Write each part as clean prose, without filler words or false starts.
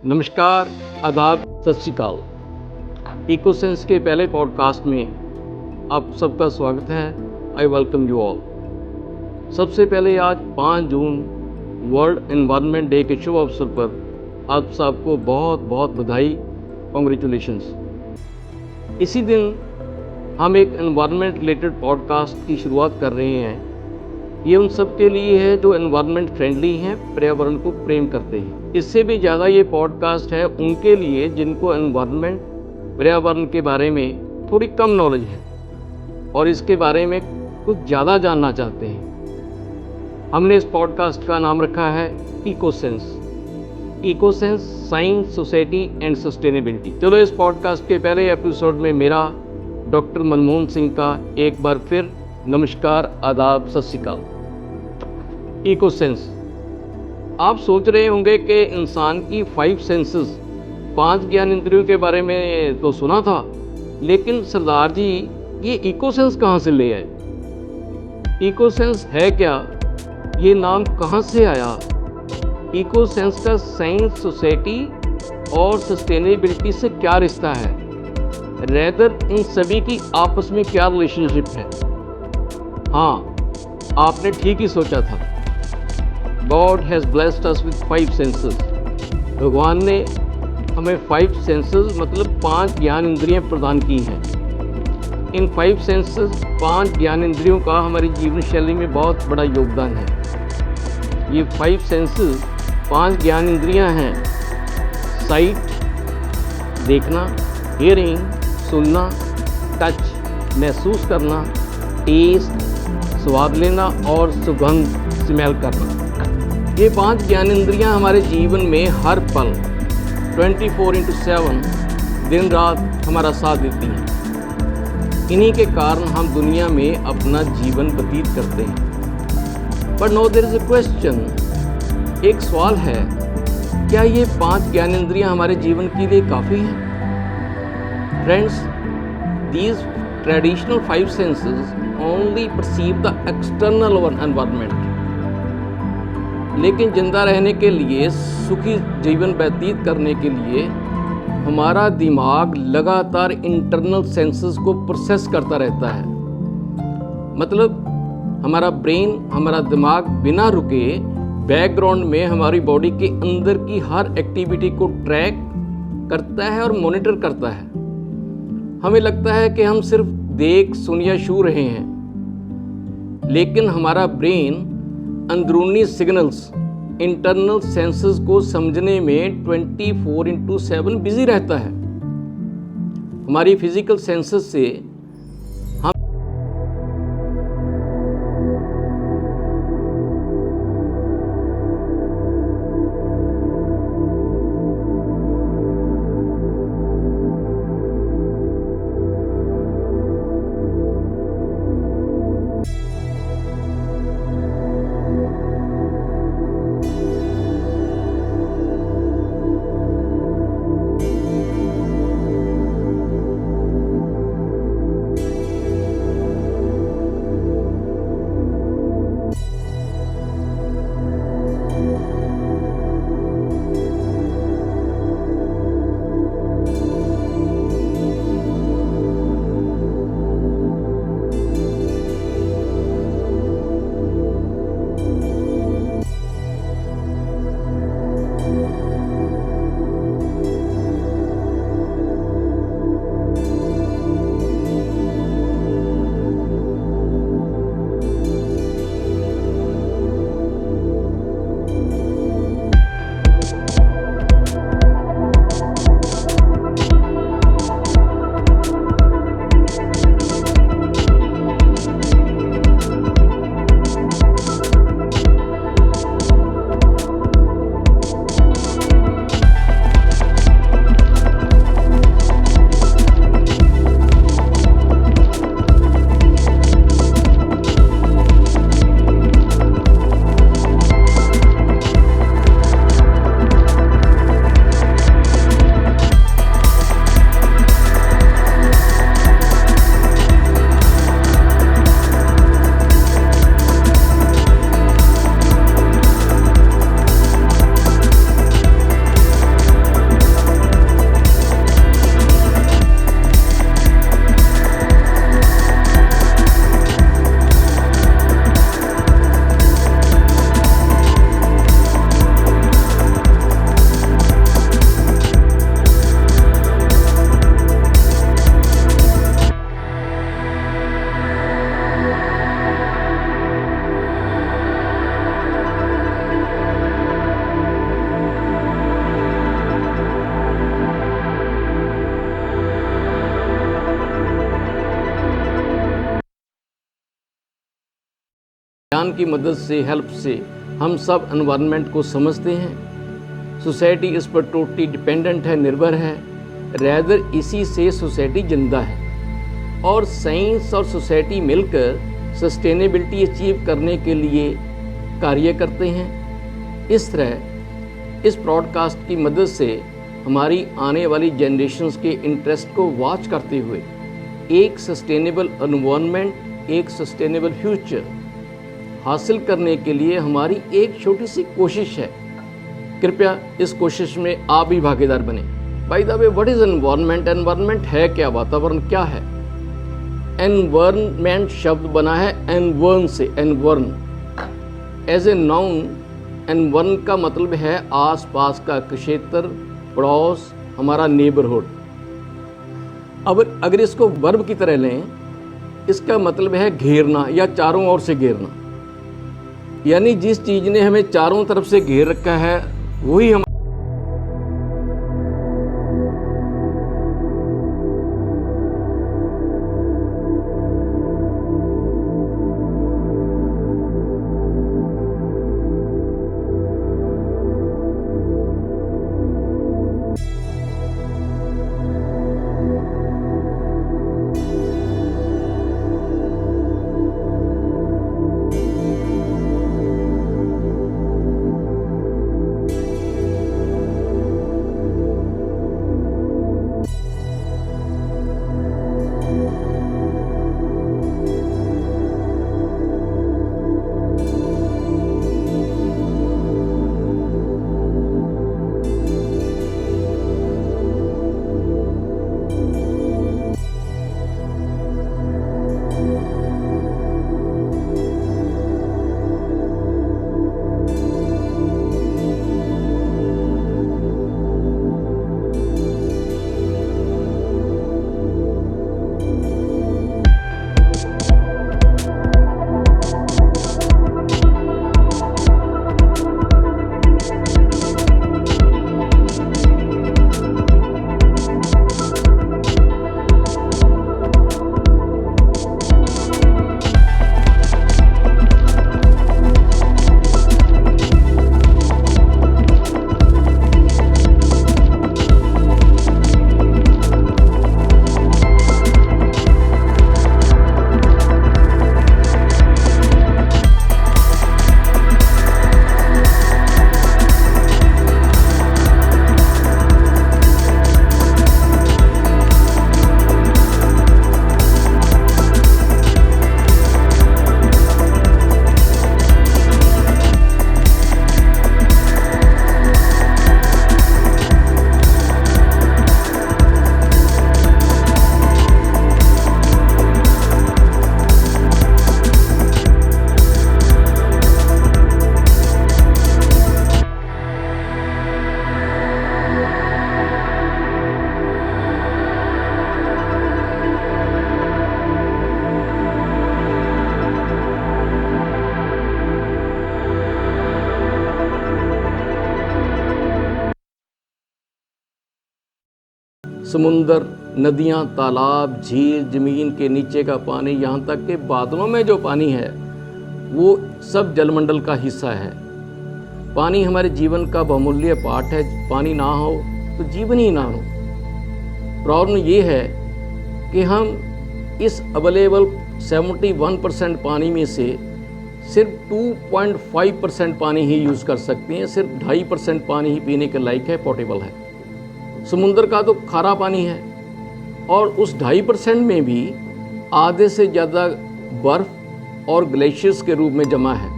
नमस्कार, आदाब, सत श्री अकाल। इकोसेंस के पहले पॉडकास्ट में आप सबका स्वागत है। I welcome you all. सबसे पहले आज 5 जून वर्ल्ड एनवायरनमेंट डे के शुभ अवसर पर आप सबको बहुत बहुत बधाई, कॉन्ग्रेचुलेशंस। इसी दिन हम एक एनवायरनमेंट रिलेटेड पॉडकास्ट की शुरुआत कर रहे हैं। ये उन सब के लिए है जो एनवायरनमेंट फ्रेंडली हैं, पर्यावरण को प्रेम करते हैं। इससे भी ज़्यादा ये पॉडकास्ट है उनके लिए जिनको एनवायरनमेंट, पर्यावरण के बारे में थोड़ी कम नॉलेज है और इसके बारे में कुछ ज़्यादा जानना चाहते हैं। हमने इस पॉडकास्ट का नाम रखा है इकोसेंस। इकोसेंस, साइंस, सोसाइटी एंड सस्टेनेबिलिटी। चलो, इस पॉडकास्ट के पहले एपिसोड में मेरा डॉक्टर मनमोहन सिंह का एक बार फिर नमस्कार, आदाब, सत श्री अकाल। इकोसेंस। आप सोच रहे होंगे कि इंसान की 5 सेंसेस, 5 ज्ञान इंद्रियों के बारे में तो सुना था, लेकिन सरदार जी ये इकोसेंस कहाँ से ले आए? इकोसेंस है क्या? ये नाम कहाँ से आया? इकोसेंस का साइंस, सोसाइटी और सस्टेनेबिलिटी से क्या रिश्ता है? रेदर इन सभी की आपस में क्या रिलेशनशिप है? हाँ, आपने ठीक ही सोचा था। God has blessed us with 5 senses. भगवान ने हमें 5 सेंसेस मतलब 5 ज्ञान इंद्रियां प्रदान की हैं। इन 5 सेंसेस, 5 ज्ञान इंद्रियों का हमारी जीवन शैली में बहुत बड़ा योगदान है। ये 5 सेंसेस, 5 ज्ञान इंद्रियां हैं। साइट, देखना, हियरिंग, सुनना, टच, महसूस करना, टेस्ट, स्वाद लेना और सुगंध, स्मेल करना। ये 5 ज्ञान इंद्रियां हमारे जीवन में हर पल 24/7 दिन रात हमारा साथ देती हैं। इन्हीं के कारण हम दुनिया में अपना जीवन व्यतीत करते हैं। But now there is a question. एक सवाल है, क्या ये 5 ज्ञान इंद्रियां हमारे जीवन के लिए काफ़ी हैं? Friends, these traditional 5 senses only perceive the external environment. लेकिन जिंदा रहने के लिए, सुखी जीवन व्यतीत करने के लिए हमारा दिमाग लगातार इंटरनल सेंसेस को प्रोसेस करता रहता है। मतलब हमारा ब्रेन, हमारा दिमाग बिना रुके बैकग्राउंड में हमारी बॉडी के अंदर की हर एक्टिविटी को ट्रैक करता है और मॉनिटर करता है। हमें लगता है कि हम सिर्फ देख, सुन या छू रहे हैं, लेकिन हमारा ब्रेन अंदरूनी सिग्नल्स, इंटरनल सेंसेस को समझने में 24/7 बिजी रहता है। हमारी फिजिकल सेंसेस से की मदद से, हेल्प से हम सब एनवायरनमेंट को समझते हैं। सोसाइटी इस पर टोटली डिपेंडेंट है, निर्भर है। रैदर इसी से सोसाइटी जिंदा है और साइंस और सोसाइटी मिलकर सस्टेनेबिलिटी अचीव करने के लिए कार्य करते हैं। इस तरह इस ब्रॉडकास्ट की मदद से हमारी आने वाली जनरेशन्स के इंटरेस्ट को वॉच करते हुए एक सस्टेनेबल एनवायरनमेंट, एक सस्टेनेबल फ्यूचर हासिल करने के लिए हमारी एक छोटी सी कोशिश है। कृपया इस कोशिश में आप भी भागीदार बने। By the way, what is environment? Environment है क्या? वातावरण क्या है? एनवायरनमेंट शब्द बना है एनवर्न से। एनवर्न एज ए नाउन, एनवर्न का मतलब है आसपास का क्षेत्र, पड़ोस, हमारा नेबरहुड। अब अगर इसको वर्ब की तरह लें, इसका मतलब है घेरना या चारों ओर से घेरना। यानी जिस चीज़ ने हमें चारों तरफ से घेर रखा है वही हम समुंदर, नदियाँ, तालाब, झील, ज़मीन के नीचे का पानी, यहाँ तक कि बादलों में जो पानी है वो सब जलमंडल का हिस्सा है। पानी हमारे जीवन का बहुमूल्य पार्ट है। पानी ना हो तो जीवन ही ना हो। प्रॉब्लम ये है कि हम इस अवेलेबल 71% पानी में से सिर्फ 2.5% पानी ही यूज़ कर सकते हैं। सिर्फ 2.5% पानी ही पीने के लायक है, पोर्टेबल है। समुंदर का तो खारा पानी है और उस 2.5% में भी आधे से ज़्यादा बर्फ़ और ग्लेशियर्स के रूप में जमा है।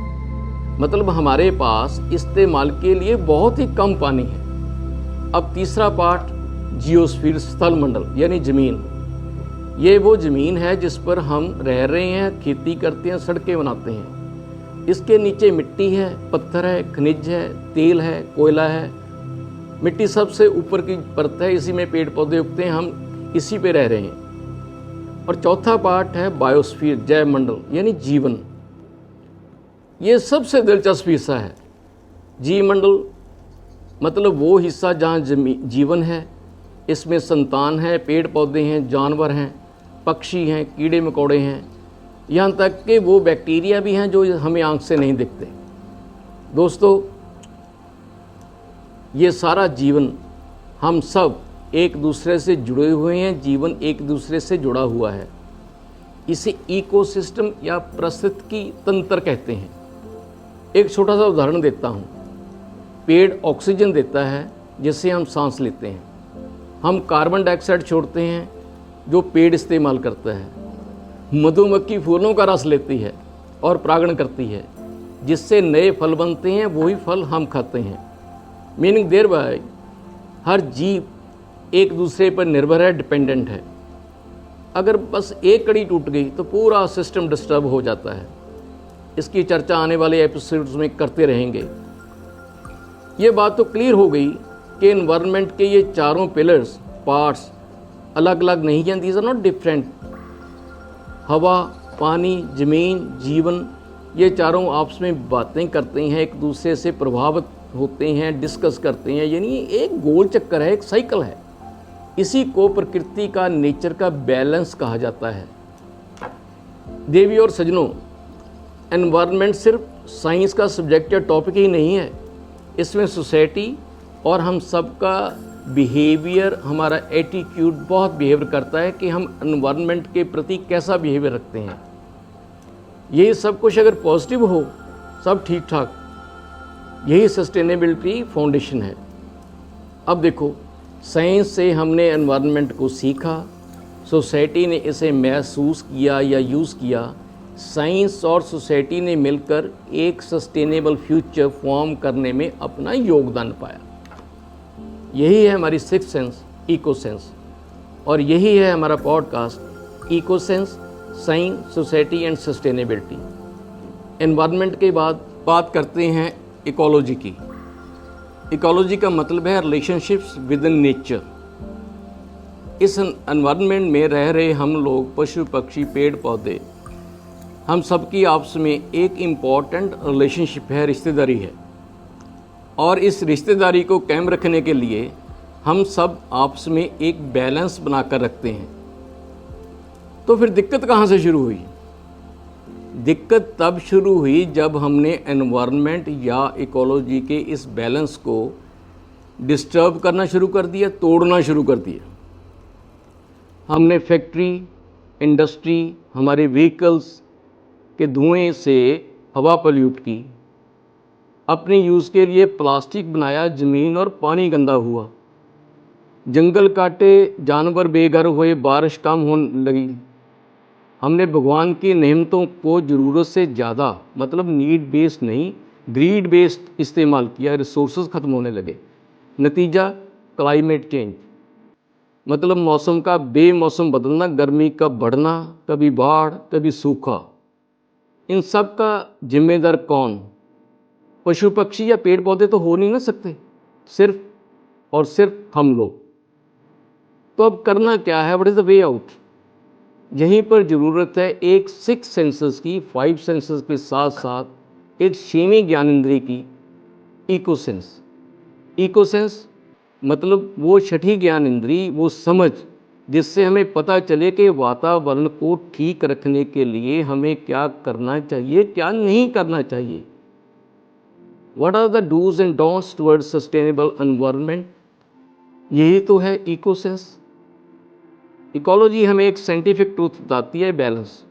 मतलब हमारे पास इस्तेमाल के लिए बहुत ही कम पानी है। अब तीसरा पार्ट, जियोस्फीयर, स्थल मंडल यानी ज़मीन। ये वो ज़मीन है जिस पर हम रह रहे हैं, खेती करते हैं, सड़कें बनाते हैं। इसके नीचे मिट्टी है, पत्थर है, खनिज है, तेल है, कोयला है। मिट्टी सबसे ऊपर की परत है, इसी में पेड़ पौधे उगते हैं, हम इसी पे रह रहे हैं। और चौथा पार्ट है बायोस्फीयर, जैव मंडल यानी जीवन। ये सबसे दिलचस्प हिस्सा है। जीव मंडल मतलब वो हिस्सा जहाँ जीवन है। इसमें संतान है, पेड़ पौधे हैं, जानवर हैं, पक्षी हैं, कीड़े मकोड़े हैं। यहाँ तक कि वो बैक्टीरिया भी हैं जो हमें आंख से नहीं दिखते। दोस्तों, ये सारा जीवन हम सब एक दूसरे से जुड़े हुए हैं, जीवन एक दूसरे से जुड़ा हुआ है। इसे इकोसिस्टम या पारिस्थितिकी तंत्र कहते हैं। एक छोटा सा उदाहरण देता हूँ। पेड़ ऑक्सीजन देता है जिससे हम सांस लेते हैं। हम कार्बन डाइऑक्साइड छोड़ते हैं जो पेड़ इस्तेमाल करता है। मधुमक्खी फूलों का रस लेती है और परागण करती है, जिससे नए फल बनते हैं, वही फल हम खाते हैं। मीनिंग देयर बाय हर जीव एक दूसरे पर निर्भर है, डिपेंडेंट है। अगर बस एक कड़ी टूट गई तो पूरा सिस्टम डिस्टर्ब हो जाता है। इसकी चर्चा आने वाले एपिसोड्स में करते रहेंगे। ये बात तो क्लियर हो गई कि एनवायरनमेंट के ये चारों पिलर्स, पार्ट्स अलग अलग नहीं हैं, दीज आर नॉट डिफरेंट। हवा, पानी, ज़मीन, जीवन, ये चारों आपस में बातें करते हैं, एक दूसरे से प्रभावित होते हैं, डिस्कस करते हैं। यानी एक गोल चक्कर है, एक साइकिल है। इसी को प्रकृति का, नेचर का बैलेंस कहा जाता है। देवी और सज्जनों, एनवायरनमेंट सिर्फ साइंस का सब्जेक्ट या टॉपिक ही नहीं है। इसमें सोसाइटी और हम सबका बिहेवियर, हमारा एटीट्यूड बहुत बिहेवियर करता है कि हम एनवायरनमेंट के प्रति कैसा बिहेवियर रखते हैं। यही सब कुछ अगर पॉजिटिव हो, सब ठीक ठाक, यही सस्टेनेबिलिटी फाउंडेशन है। अब देखो, साइंस से हमने एनवायरनमेंट को सीखा, सोसाइटी ने इसे महसूस किया या यूज़ किया। साइंस और सोसाइटी ने मिलकर एक सस्टेनेबल फ्यूचर फॉर्म करने में अपना योगदान पाया। यही है हमारी सिक्स्थ सेंस, इको सेंस, और यही है हमारा podcast eco sense, science, society and sustainability. Environment के बाद बात करते हैं इकोलॉजी की। इकोलॉजी का मतलब है रिलेशनशिप्स विद इन नेचर। इस एनवायरनमेंट में रह रहे हम लोग, पशु पक्षी, पेड़ पौधे, हम सबकी आपस में एक इम्पॉर्टेंट रिलेशनशिप है, रिश्तेदारी है। और इस रिश्तेदारी को कायम रखने के लिए हम सब आपस में एक बैलेंस बनाकर रखते हैं। तो फिर दिक्कत कहाँ से शुरू हुई? दिक्कत तब शुरू हुई जब हमने एनवायरनमेंट या इकोलॉजी के इस बैलेंस को डिस्टर्ब करना शुरू कर दिया, तोड़ना शुरू कर दिया। हमने फैक्ट्री, इंडस्ट्री, हमारे व्हीकल्स के धुएं से हवा पॉल्यूट की, अपने यूज़ के लिए प्लास्टिक बनाया, ज़मीन और पानी गंदा हुआ, जंगल काटे, जानवर बेघर हुए, बारिश कम होने लगी। हमने भगवान की नेमतों को ज़रूरत से ज़्यादा, मतलब नीड बेस्ड नहीं, ग्रीड बेस्ड इस्तेमाल किया, रिसोर्सेज ख़त्म होने लगे। नतीजा क्लाइमेट चेंज, मतलब मौसम का बेमौसम बदलना, गर्मी का बढ़ना, कभी बाढ़, कभी सूखा। इन सब का जिम्मेदार कौन? पशु पक्षी या पेड़ पौधे तो हो नहीं ना सकते, सिर्फ और सिर्फ हम लोग। तो अब करना क्या है? What is the way out? यहीं पर ज़रूरत है एक 6 सेंसेस की, 5 सेंसेस के साथ साथ एक 6वीं ज्ञानेंद्रिय की, इको सेंस। इको सेंस मतलब वो 6ठी ज्ञानेंद्रिय, वो समझ जिससे हमें पता चले कि वातावरण को ठीक रखने के लिए हमें क्या करना चाहिए, क्या नहीं करना चाहिए। What are the do's and don'ts towards sustainable environment? यही तो है इको सेंस। इकोलॉजी हमें एक साइंटिफिक ट्रूथ बताती है, बैलेंस,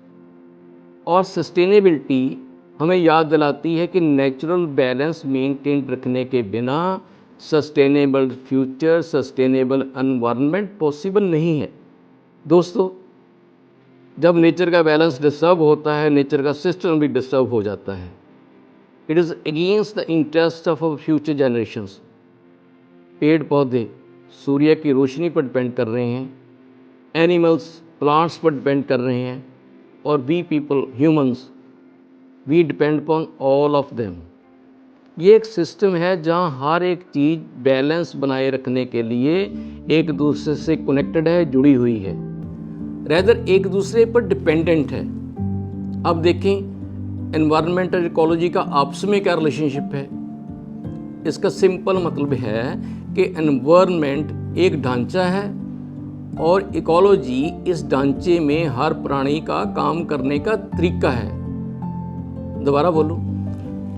और सस्टेनेबिलिटी हमें याद दिलाती है कि नेचुरल बैलेंस मेंटेन रखने के बिना sustainable future, sustainable environment possible नहीं है। दोस्तों, जब नेचर का बैलेंस डिस्टर्ब होता है, नेचर का सिस्टम भी डिस्टर्ब हो जाता है। It is against the interest of our future generations. पेड़ पौधे सूर्य की रोशनी पर डिपेंड कर रहे हैं, एनिमल्स प्लांट्स पर डिपेंड कर रहे हैं, और we people, humans, we depend upon all of them. ये एक सिस्टम है जहाँ हर एक चीज़ बैलेंस बनाए रखने के लिए एक दूसरे से कनेक्टेड है, जुड़ी हुई है, रेदर एक दूसरे पर डिपेंडेंट है। अब देखें, एनवायरनमेंट और इकोलॉजी का आपस में क्या रिलेशनशिप है। इसका सिंपल मतलब है कि एनवायरनमेंट एक ढांचा है और इकोलॉजी इस ढांचे में हर प्राणी का काम करने का तरीका है। दोबारा बोलो,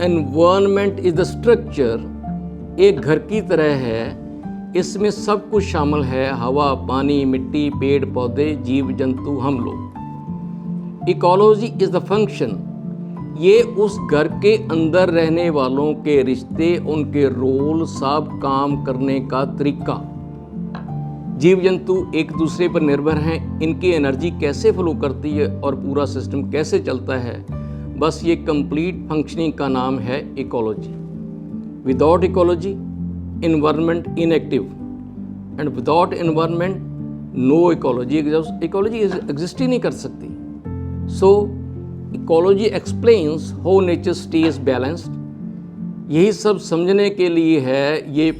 एनवायरनमेंट इज द स्ट्रक्चर, एक घर की तरह है, इसमें सब कुछ शामिल है, हवा, पानी, मिट्टी, पेड़ पौधे, जीव जंतु, हम लोग। इकोलॉजी इज द फंक्शन, ये उस घर के अंदर रहने वालों के रिश्ते, उनके रोल, सब काम करने का तरीका। जीव जंतु एक दूसरे पर निर्भर हैं, इनकी एनर्जी कैसे फ्लो करती है और पूरा सिस्टम कैसे चलता है, बस ये कंप्लीट फंक्शनिंग का नाम है ecology. Without ecology environment inactive, and without environment no ecology. Ecology exist ही नहीं कर सकती। So ecology explains how nature stays balanced. यही सब समझने के लिए है ये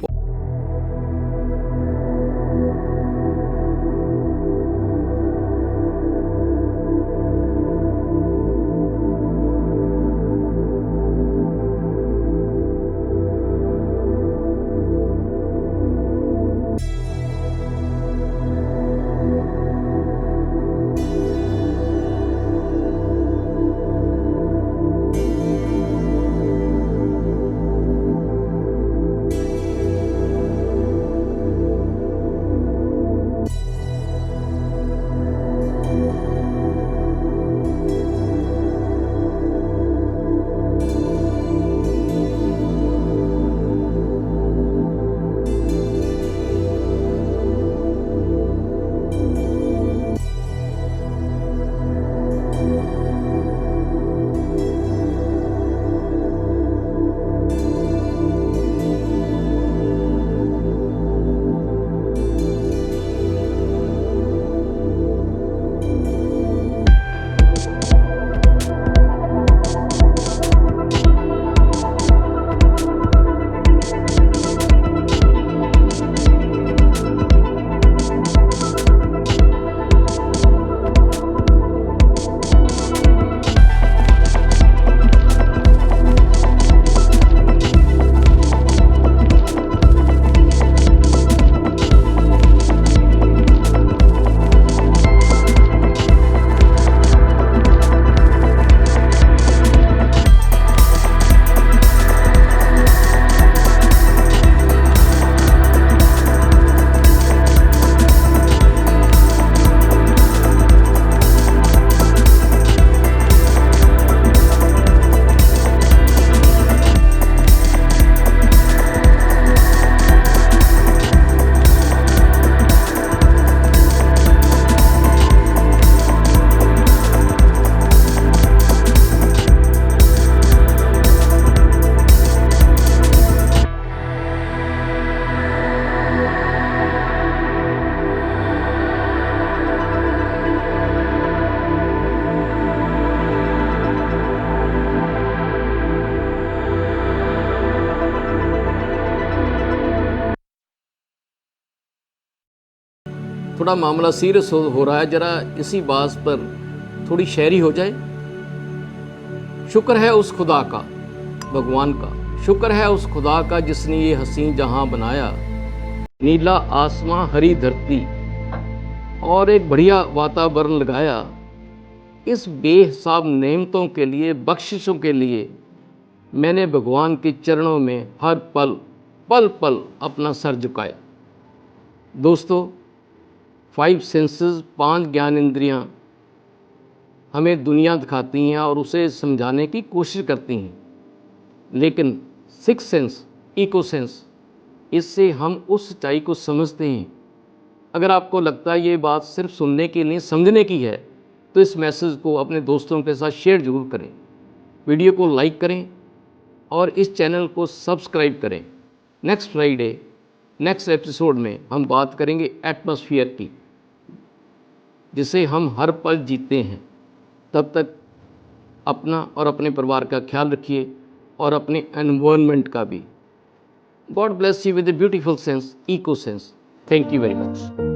थोड़ा मामला सीरियस हो रहा है, जरा इसी बात पर थोड़ी शायरी हो जाए। शुक्र है उस खुदा का, भगवान का, शुक्र है उस खुदा का जिसने ये हसीन जहां बनाया, नीला आसमां, हरी धरती और एक बढ़िया वातावरण लगाया। इस बेहिसाब नेमतों के लिए, बख्शिशों के लिए मैंने भगवान के चरणों में हर पल पल पल अपना सर झुकाया। दोस्तों, 5 सेंसेस, 5 ज्ञान इंद्रियाँ हमें दुनिया दिखाती हैं और उसे समझाने की कोशिश करती हैं, लेकिन 6 सेंस, इको सेंस, इससे हम उस सच्चाई को समझते हैं। अगर आपको लगता है ये बात सिर्फ सुनने के लिए समझने की है, तो इस मैसेज को अपने दोस्तों के साथ शेयर जरूर करें, वीडियो को लाइक करें और इस चैनल को सब्सक्राइब करें। नेक्स्ट फ्राइडे, नेक्स्ट एपिसोड में हम बात करेंगे एटमॉस्फेयर की, जिसे हम हर पल जीते हैं। तब तक अपना और अपने परिवार का ख्याल रखिए और अपने एनवायरनमेंट का भी। God bless you with a beautiful sense, eco sense. Thank you very much.